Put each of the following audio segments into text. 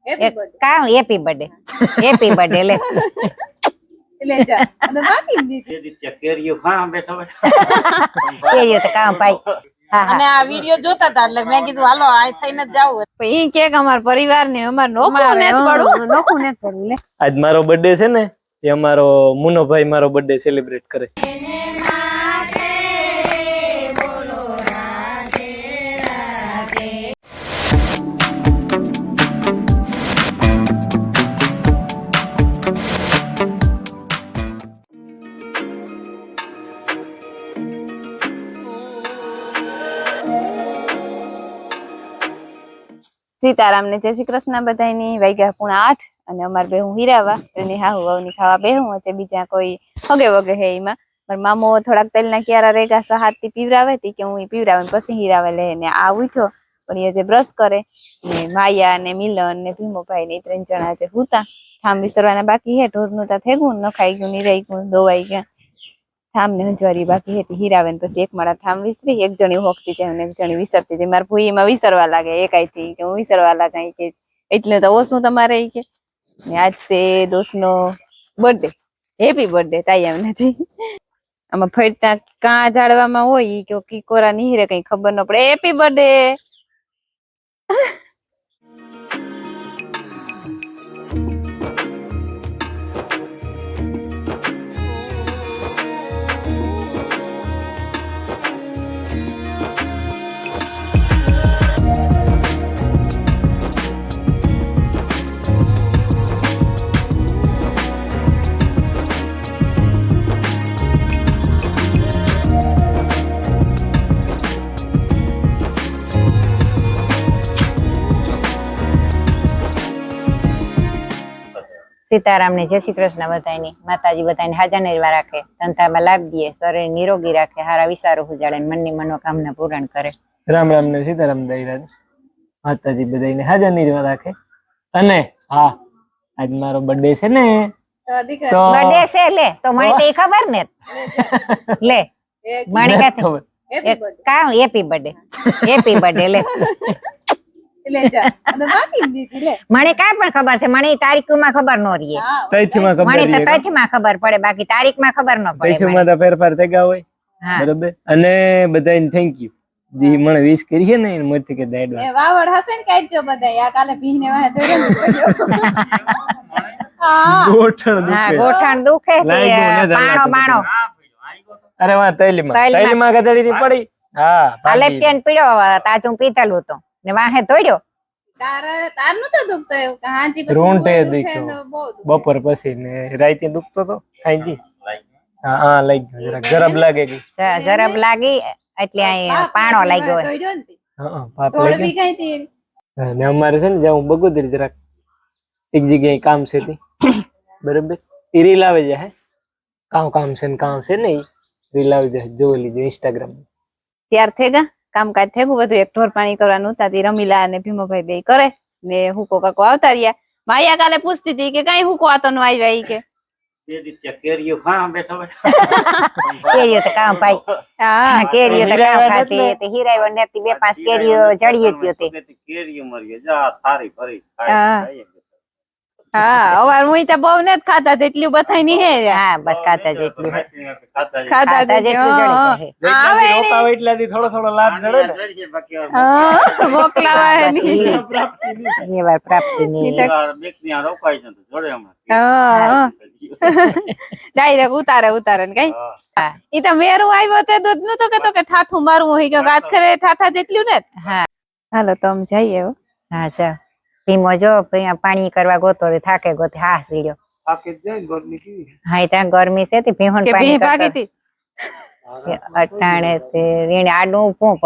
કામ happy birthday લે ले जा અને બાકી કેરીઓ હા બેઠો કેરીઓ તો કામ પાઈ અને આ વિડિયો જોતા હતા એટલે મેં કીધું હાલો આ થઈને જ જાવ ઈ કેક અમાર પરિવાર ને અમાર નોખું ને પડું લે આજ મારો બર્થડે છે ને એ અમારો મુનો ભાઈ મારો બર્થડે સેલિબ્રેટ કરે સીતારામ ને જય શ્રી કૃષ્ણ બધાની વાગ્યા 8:30 અને અમાર બે હું હીરાવા એની હાહુ વવની ખાવા બેહું છે બીજા કોઈ હગે વગે હે એમાં પણ મામો થોડાક તેલના ક્યારા રેગા સહાતી પીવરાવે તી કે હું પીવરાવે પછી હીરાવે લે ને આ ઉઠ્યો પણ એ જે બ્રશ કરે ને માયા ને મિલન ને ભીમોભાઈ ને 3 જણા છે હુતા ઠામ વિસરવાના બાકી હે ઢોરનું તા થેગું નખાઈ ગયું નિરાઈ ગયું દોવાઈ ગયા ઠામ ને હંજવારી બાકી હતી હીરાવે ને પછી એક મારા ઠામ વિસરી એક જણી હોકતી જાય ને એક જણી વિસરતી જાય મારા ભૂઈમાં વિસરવા લાગે એકાઈથી કે હું વિસરવા લાગે કે એટલે તો ઓછું તમારે કે ને આજ છે દોસ્તનો બર્થડે હેપી બર્થડે તાઈ એમ નથી આમાં ફરતા કાં જાળવામાં હોય કે કીકોરા નીહરે કઈ ખબર ન પડે હેપી બર્થડે સીતારામ ને જય શ્રી કૃષ્ણ બધાની માતાજી બધાને હાજર નિર્વા રાખે ધંધામાં લાભ દે શરીર નિરોગી રાખે હારા વિચારો ઉજાડે મનની મનોકામના પૂરણ કરે રામ રામ ને સીતારામ દઈરાજ માતાજી બધાને હાજર નિર્વા રાખે અને હા આજ મારો બર્થડે છે ને તો બર્થડે છે લે તો મને તો ખબર ને લે મને કે કામ હેપી બર્થડે લે ले जा અને બાકી દીધી લે મને કાઈ પણ ખબર છે મને તારીખમાં ખબર ન રહી તઈથમાં ખબર મને તો તઈથમાં ખબર પડે બાકી તારીખમાં ખબર ન પડે તઈથમાં તો ફેરફાર થઈ ગયા હોય બરોબર અને બધાને થેન્ક યુ જી મને વિશ કરી છે ને એને મત કે દાડ એ વાવડ હશે ને કાઢજો બધા આ કાલે ભીને વાહે દોડ્યો ગોઠણ દુખે પાણો બાણો અરે વાહ તૈલીમાં ગધડી ની પડી હા આલે પેન પીડ્યો તાજું પીતલું તો ને વાહે દોડ્યો તાર નું તો દુખતો એવું કે હાજી પછી રોંટે દેખ્યો બપોર પછી ને રાતે દુખતો તો હાજી હા લઈ ગયો ગરબ લાગે કે જરબ લાગી એટલે આ પાણો લાગ્યો હા પાપ લાગી ગઈ હતી ને અમારે છે ને જાઉં બગોદરી જરાક એક જગ્યાએ કામ છે તે બરાબર ઈ રીલ આવે છે હે કામ છે ને રીલ આવે છે જોઈ લીધું ઇન્સ્ટાગ્રામ ત્યાર થેગા કામકાજ થેગું બધું એક ઢોર પાણી કરવાનું તાતી રમીલા અને ભીમોભાઈ બે કરે ને હુકો કાકો આવતા રહ્યા માયા કાલે પૂછતી હતી કે કઈ હુકો આતો નો આવ્યા ઈ કે કેરીઓ હા બેઠો કેરીઓ તો કામ પાઈ હા કેરીઓ તો કામ ખાતી તે હીરાઈ વનેતી બે પાંચ કેરીઓ જડી ગયો તે કેરીઓ મરી જા થારી ફરી હા અવાર મુઈ તો બહુ ને ખાતા જેટલું બથાઈ ની હે હા બસ ખાતા જેટલું ખાતા જેટલું જડે આવે રોકાવ એટલાથી થોડો લાભ જડે ને મોકલાવા હે ની એ વાર પ્રાપ્તિ ની બેક ની રોકાઈ જ તો જોડે હા ડાયરેક્ટ ઉતારે ને કઈ ઈ તો મેરું આવ્યો તે દૂધ નું તો કેતો કે ઠાઠું મારવું હોય કે વાત કરે ઠાઠા જેટલું ને હા હાલો તો અમે જઈએ હા ચા પીમો જો પાણી કરવા ગોતો થાકે ગોતે હા સીડ્યો હા ત્યાં ગરમી છે તે ભીહણ પાણી ભાગી હતી અટાણે તે રીણ આડું ઊભું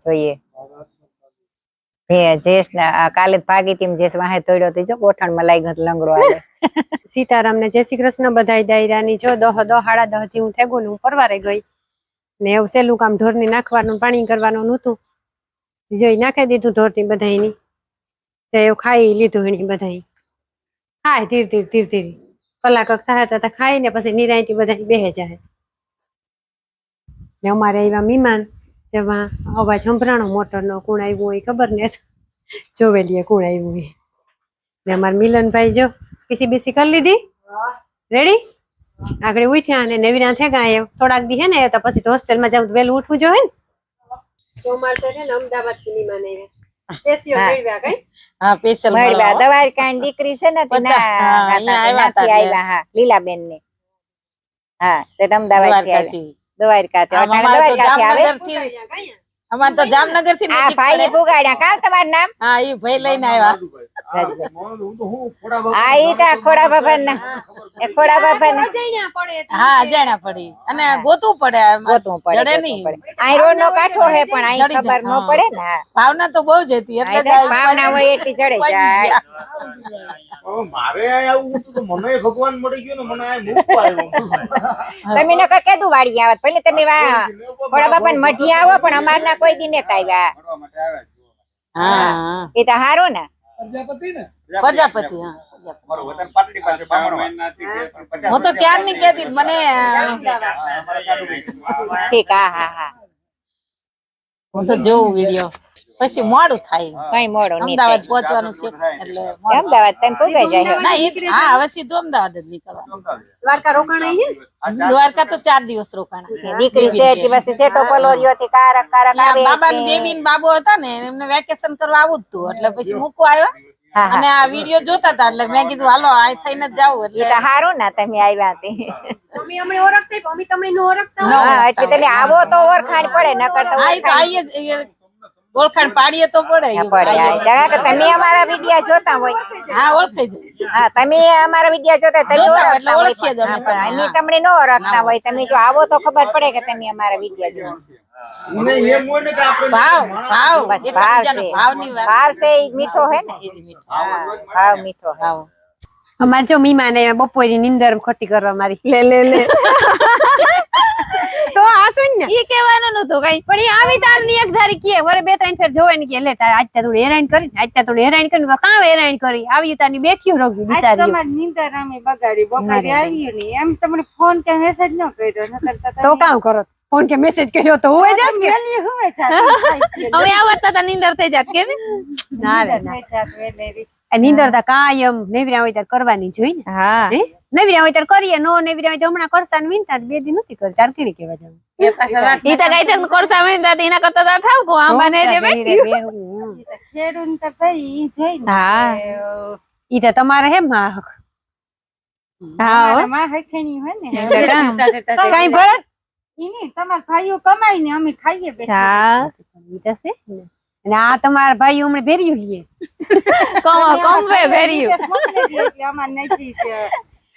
જોઈએ જેસ કાલે ભાગી તી જેસ વાહે તોડ્યો તી જો ગોઠણ માં લાઈ ગયો લંગડો આવે સીતારામ ને જય શ્રી કૃષ્ણ બધાય દાયરાની જો 10:30 જેવું થેગું ને હું પરવારે ગઈ ને એવું સેલું કામ ઢોર ની નાખવાનું પાણી કરવાનું નહોતું જોઈ નાખી દીધું ઢોર ની બધાયની એવું ખાઈ લીધું એની બધા ખાય ધીરે કલાક થાય તો ખાઈ ને પછી નિરાયતી બધા બેહે જાય ને અમારે એવા મહેમાન જેમાં અવાજ સંભળાણો મોટર નો કોણ આવ્યું હોય ખબર ને જોવે લે કોણ આવ્યું હોય ને અમાર મિલનભાઈ જો પીસી બીસી કરી લીધી રેડી આગળ ઉઠ્યા અને નેવીના થેગા આવ્યો થોડાક દી હે ને તો પછી હોસ્ટેલમાં જાવ વેલું ઉઠવું જોઈએ ને ચોમાસે છે ને અમદાવાદ થી નીમાં નહીં સ્પેશિયલ મેળવ્યા કઈ હા સ્પેશિયલ મળવા દવારકાની દીકરી છે ને આવ્યા હા લીલાબેન ને હા સેટ અમદાવાદ થી આવ્યા દ્વારકા થી અમાર તો જામનગર થી આ ભાઈ પુગાડ્યા કામ તમારું નામ હા ઈ ભાઈ લઈને આવ્યા આ ઈ કા ખોડા બાબા ના એ ખોડા બાબા ના હા જાણા પડી અને ગોતું પડે ગોતવું પડે જડે નહીં આ રોડ નો કાંઠો હે પણ આ ખબર ન પડે ને ભાવના તો બહુ જ હતી એટલે ભાવના હોય એટલી ચડે જાય મારે આવું તો મને ભગવાન મળી ગયો ને મને આ મૂકવા આવ્યો તમે ન કેદું વાડી આવત પહેલે તમે ખોડા બાપા ને મઢી આવો પણ અમાર ના કોઈ દી નેતા આવ્યા હા એ તો હારું ને પ્રજાપતિ હા મારું વતન પાટડી પાસે બામણવા હું તો ક્યાં ની કેતી મને ઠીક હા હા હા હું તો જોઉં વિડિયો પછી મોડું થાય કઈ મોડો નહીં અમદાવાદ પહોંચવાનું છે એટલે અમદાવાદ તમે પૂગાઈ જાય ના હા હવે સીધું અમદાવાદ જ નીકળવાનું દ્વારકા રોકાણ આવી દ્વારકા તો 4 દિવસ રોકાણા દીકરી છે એટલે પછી સેટો પલોરિયો થી કારક કારક આવે બાબા ને બેબી ને બાબો હતા ને એમને વેકેશન કરવા આવું જ તું એટલે પછી મૂકવા આવ્યા અને આ વિડિયો જોતા હતા એટલે મેં કીધું હાલો આ થઈને જ જાવું એ તો હારું ને તમે આવ્યા તે મમ્મી અમને ઓળખતા મમ્મી તમને ન ઓળખતા હા એટલે તમે આવો તો ઓળખાણ પડે નકર તો ઓળખાણ પાડીએ તો પડે પડે તમે અમારા વિડિયા જોતા હોય હા ઓળખાઈ જાય હા તમે અમારા વિડિયા જોતા તમે જોતા એટલે ઓળખીએ જ અમે અને તમને ન ઓળખતા હોય તમે જો આવો તો ખબર પડે કે તમે અમારા વિડિયા જો મને એમ હોય ને કે આપણે ભાવ ભાવ બસ એકબીજાનો ભાવની વાત ભાવ છે ઈ મીઠો હે ને એ જ મીઠો ભાવ મીઠો ભાવ અમારે જો મીમા ને બપોરની નીંદર ખોટી કરવા મારી લે તો આ સુન ને ઈ કહેવાનું નતું કઈ પણ ઈ આવી તાર ની એક ધારી કે વરે બે ત્રણ ફેર જોવે ને કે લે તાર આજ થોડું હેરાન કરી આજ થોડું હેરાન કરી કાં હેરાન કરી આવી તારની બેઠ્યું રોગી બિચારી તમારી નીંદર અમે બગાડી બપોરે આવ્યું નહીં એમ તમને ફોન કે મેસેજ ન કર્યો નકર તો કામ કરો ફોન કે મેસેજ કર્યો તો હોય જાત કે વેલી હોય જાત હવે આવત તો નીંદર થઈ જાત કે ના રે ના આ નીંદર તા કાયમ નેવરા હોય ત્યારે કરવાની જોઈ ને હા હે નેવરા હોય ત્યારે કરીએ નો નેવરા હોય તો હમણાં કરસા ને વિનતા બે દી નથી કરી તાર કેવી કેવા જાવ ઈ તો ગાઈતર કોરસા મેંદા એના કરતા તો ઠાવ કો આંબા ને જે બેઠી ખેડૂન તો ભાઈ ઈ જોઈ ને હા ઈ તો તમારે હે માં હા માં હખેણી હોય ને કઈ ભરત ઈ ની તમાર ભાઈઓ કમાઈ ને અમે ખાઈએ બેઠા હા ઈ તો છે ને અને આ તમારા ભાઈ હમણે ભેર્યું લીએ કોમ વેર્યું મોકલી દે એટલે અમાર નજી છે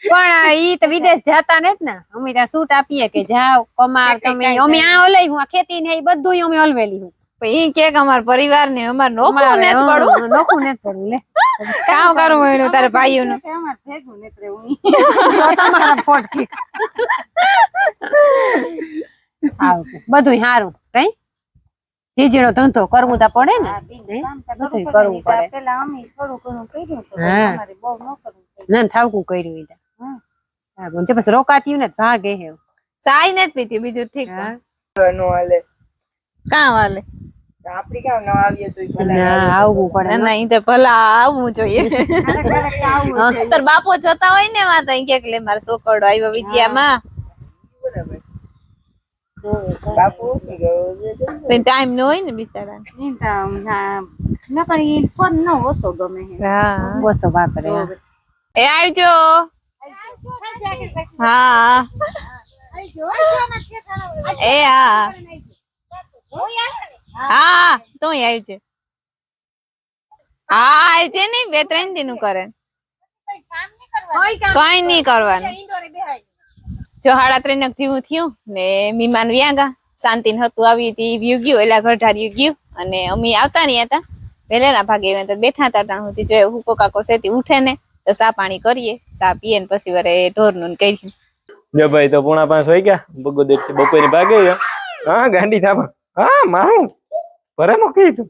પણ ઈ તો વિદેશ જતા ને જ ને અમે ત્યાં છૂટ આપીએ કે જાઓ કમાવ તમે અમે આ હલાઈ હું આ ખેતી ને એ બધું અમે હલવેલી હું ઈ કે અમાર પરિવાર ને અમાર નોખું ને પડું નોખું ને પડું લે કામ કરવું એનું તારે ભાઈઓ નું કે અમાર ભેગું નીકળે હું તો તમારા ફોટ આવ બધું સારું કઈ જીજીનો ધંધો કરવું તો પડે ને બધું કરવું પડે પેલા અમે થોડું ઘણું કર્યું તો હા. અમારે બહુ ન કરવું ના થાવકું કર્યું ઈ હા પછી રોકાતી ને ભાગે હે ચાય ને જ પીતી બીજું ઠીક હા કામ હાલે આપડી કામ ન આવીએ તો ના આવવું પડે ના ઈ તો ભલા આવવું જોઈએ તાર બાપો જતા હોય ને માં તો ઈ કે લે મારો છોકરો આવ્યો વિદ્યામાં બાપુ શું ટાઈમ ન હોય ને બિચારા નકર ઈ ફોન ન ઓછો ગમે હે હા બોસો વાપરે એ આવજો હા એ હા હા તો આવી છે હા આવી છે ને 2-3 દિન નું કરે કઈ નઈ કરવાનું જો 3:30 જેવું થયું ને મીમાન વ્યાગા શાંતિ હતું આવી હતી વ્યુ ગયું એટલે ઘરઢાર્યું ગયું અને અમે આવતા નહીં હતા વહેલા ભાગે બેઠા હતા ત્યાં સુધી જો હુકો કાકો સેતી ઉઠે ને તો સા પાણી કરીએ સા પીએ ને પછી વરે ઢોર નું કરી જો ભાઈ તો 4:30 વાઈ ગયા બગોદર થી બપોરે ભાગે હા ગાંડી થાપા હા મારું ભરે મૂકી તું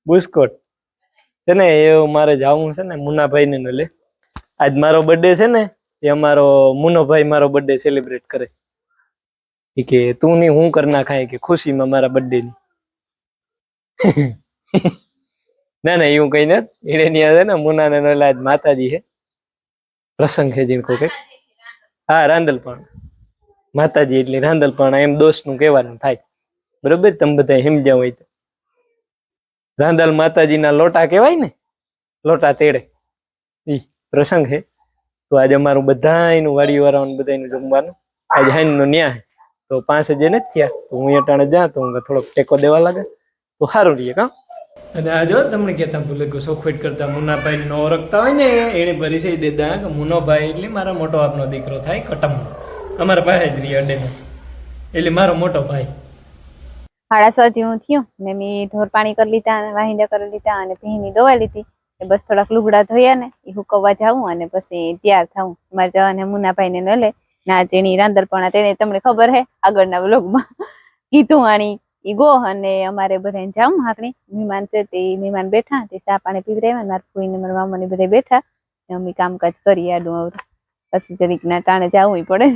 બુસ્કોટ છે ને એ મારે જાવું છે ને મુન્નાભાઈ ને લે આજ મારો બર્થડે છે ને એ અમારો મુન્નોભાઈ મારો બર્થડે સેલિબ્રેટ કરે કે તું ની હું કર નાખાય કે ખુશીમાં મારા બર્થડે ની ના ના એવું કઈ નથી એને ની આવે ને મુના ને નલાજ માતાજી હે પ્રસંગ છે જીણકો કે હા રાંદલપણ માતાજી એટલે રાંદલપણ એમ દોસ્ત નું કહેવાનું થાય બરોબર તમે બધા સમજ્યા હોય તો રાંદલ માતાજી ના લોટા કહેવાય ને લોટા તેડે ઈ પ્રસંગ છે તો આજે અમારું બધાયનું વાડી વાળાનું બધાયનું જમવાનું આજે હાઈન નો ન્યા તો 5 જે નથી થયા તો હું અટાણે જા તો હું થોડોક ટેકો દેવા લાગે તો સારું રહીએ કા અને આ જો તમને કહેતા ભૂલે કે સોખવેટ કરતા મુનાભાઈ નો ઓળખતા હોય ને એને પરિચય દેતા કે મુનોભાઈ એટલે મારા મોટો આપનો દીકરો થાય કટમ અમારા પાસે જ રહી અડે એટલે મારો મોટો ભાઈ 6:30 જેવું થયું ને મેં ઢોર પાણી કરી લીધા અને વાહિંદા કરી લીધા અને ભીની દોવા લીધી બસ થોડાક લુગડા ધોયા ને એ હુકવવા જાવું અને પછી તૈયાર થાવું મારે જવાને મુનાભાઈ ને ન લે ના જેની રાંદલપણા તેને તમને ખબર હે આગળના વ્લોગમાં કીધું આણી ઈ ગો અને અમારે બધાને જાવું હાકણી મહેમાન છે તે મહેમાન બેઠા તે ચા પાણી પીવી રહ્યા મારા ફૂઈ ને મારા મામા ને બધા બેઠા અમે કામકાજ કરી આડું આવડું પછી જરીક ના ટાણે જાવું પડે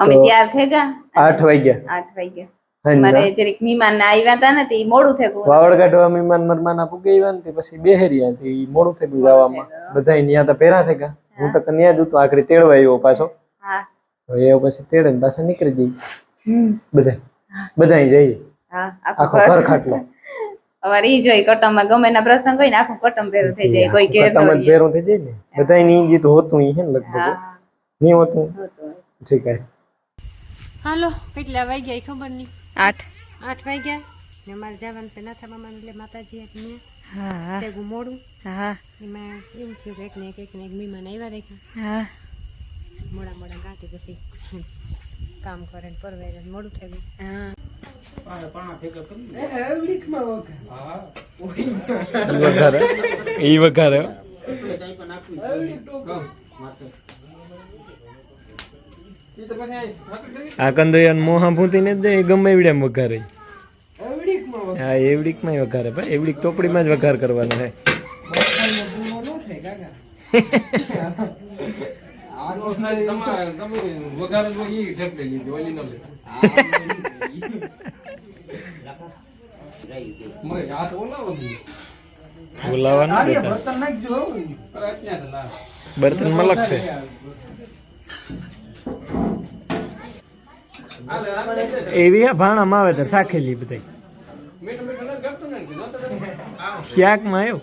અમે તૈયાર થઈ ગયા 8 વાગ્યા 8 વાગ્યા મારે જરીક મહેમાન ને આવ્યા હતા ને તે મોડું થઈ ગયું વાવડ કાઢવા મહેમાન મરમાના પુગે આવ્યા ને પછી બેહેરિયા તે મોડું થઈ ગયું જવામાં બધાય ન્યા તો પેરા થઈ ગયા હું તો કન્યા જ હતો આખરી તેડવા આવ્યો પાછો હા તો એ પછી તેડે ને પાછા નીકળી જઈ બધાય જઈએ હા આખો ઘર ખાટલો અમારે ઈ જોઈ કટમમાં ગમે ના પ્રસંગ હોય ને આખું કટમ ભેરું થઈ જાય કોઈ કે કટમ ભેરું થઈ જાય ને બધાય ની ઈજી તો હોતું ઈ હે ને લગભગ નહીં હોતું ઠીક હે હાલો કેટલા વાગ્યા એ ખબર નહીં 8 વાગ્યા ને અમારે જવાનું છે નાથા મામા એટલે માતાજી એટલે હા ભેગું મોડું હા એમાં એમ થયું કે એક ને એક મહેમાન આવ્યા રાખ્યા હા મોડા ગાતી પછી કામ કરે ને પરવે મોડું થઈ ગયું ઈ વઘારે આ કંદરિયાન મોહા ભૂતીને જ જાય ગમે એવડે વઘારે હા એવડીક માં વઘારે ભાઈ એવડીક ટોપડીમાં જ વઘાર કરવાનો છે બર્તન માં લખશે એવી ભાણામાં આવે તો સાખેલી બધા ક્યાંક માં આવ્યો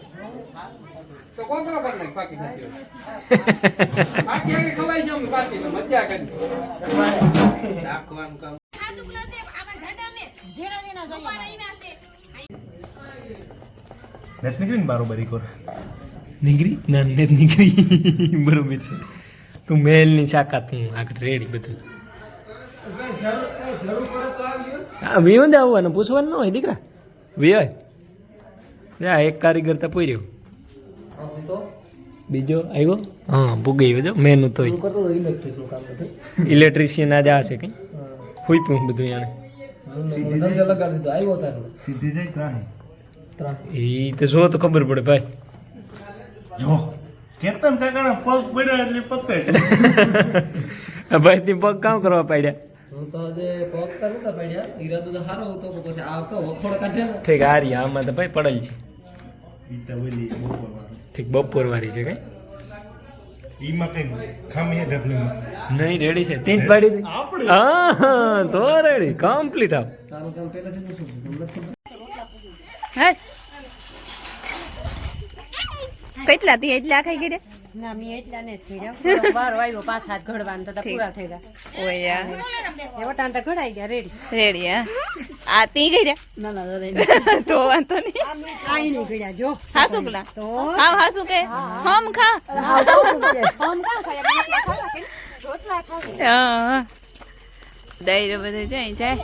નીકળી ના નેત નીકળી બરોબર છે તું મેલ ની શાકાત હું આગળ રેડી બધું હા વિયો જ આવવાનું પૂછવાનું ન હોય દીકરા વિયો જા એક કારીગર તો પૂર્યો બીજો આવ્યો હા પૂગી ગયો જો મેનું તો ઇલેક્ટ્રિશિયન આજે આ છે કઈ હુઈ પૂછ બધું યાને એ તો જો તો ખબર પડે ભાઈ જો કેતન કાકાના પગ પડ્યા એટલે પતે ભાઈ થી પગ કામ કરવા પડ્યા ઠીક આ રહ્યા આમાં તો ભાઈ પડેલ છે ઠીક બપોર વાળી છે કઈ નહીં રેડી છે તીન પાડી દે હા તો રેડી કમ્પ્લીટ આવ કેટલા થી એટલા ખાઈ ગયા ના મેં એટલા ને જ ખીડ્યા બાર આવ્યો 5-7 ઘડવાન તો પૂરા થઈ ગયા ઓયા એ વટાણ તો ઘડાઈ ગયા રેડી રેડી હા આ તી ગઈ રહ્યા તો વાંધો નહીં કાઈ નહીં કર્યા જો હાસુ પેલા તો ખાવ હાસુ કે હમ ખા હા દઈ બધું જાય જાય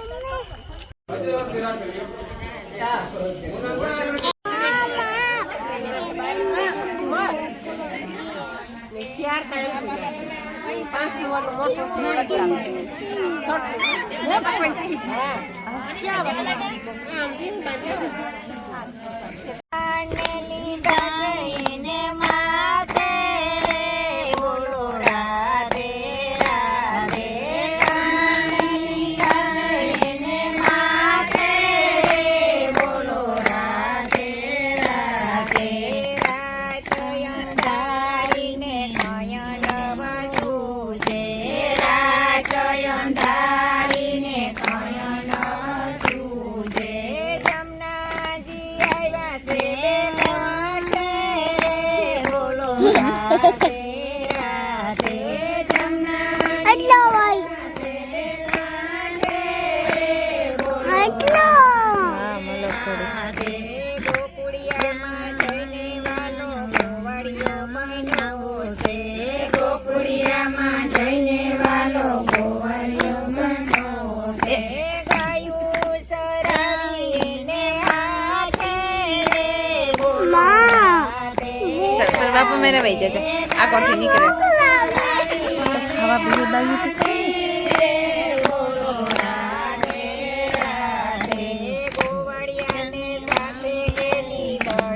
બાપુ મેરે વહી જશે આ કોઠી નીકળે ખાવા પીવું બાયું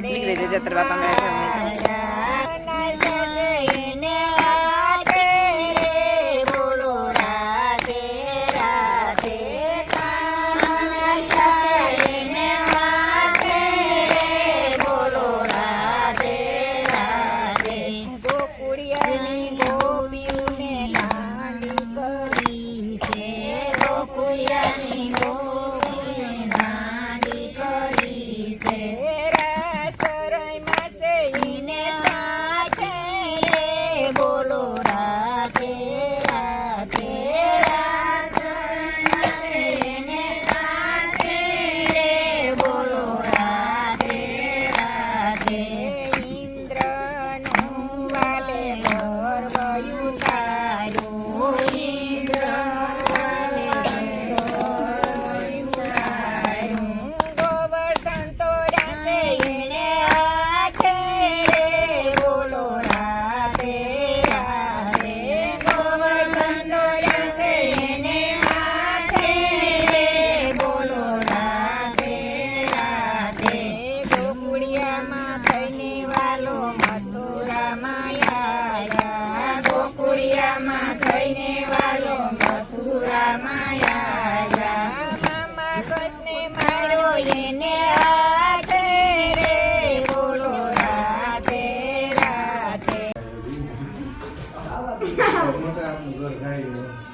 નીકળે છે જતર બાપા મેરા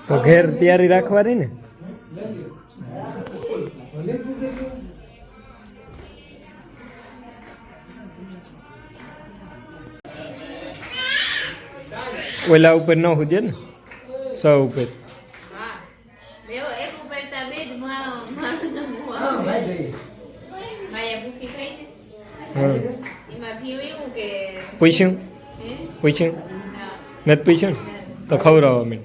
તો ઘેર તૈયારી રાખવાની ને ઓલા ઉપર ન હુજે ને સો ઉપર પૂછ્યું પૂછ્યું નથી પૂછ્યું ને તો ખવડાવો મેં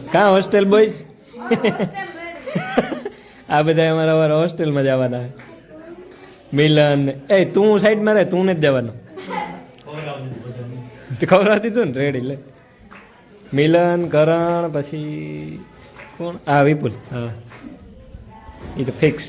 કાં હોસ્ટેલ બોયઝ આ બધા અમારા હોસ્ટેલમાં જવાના મિલન એ તું સાઈડમાં રહે તું નથી જવાનું ખવડાવતી તું ને રેડી લે મિલન કરણ પછી કોણ હા વિપુલ હા એ તો ફિક્સ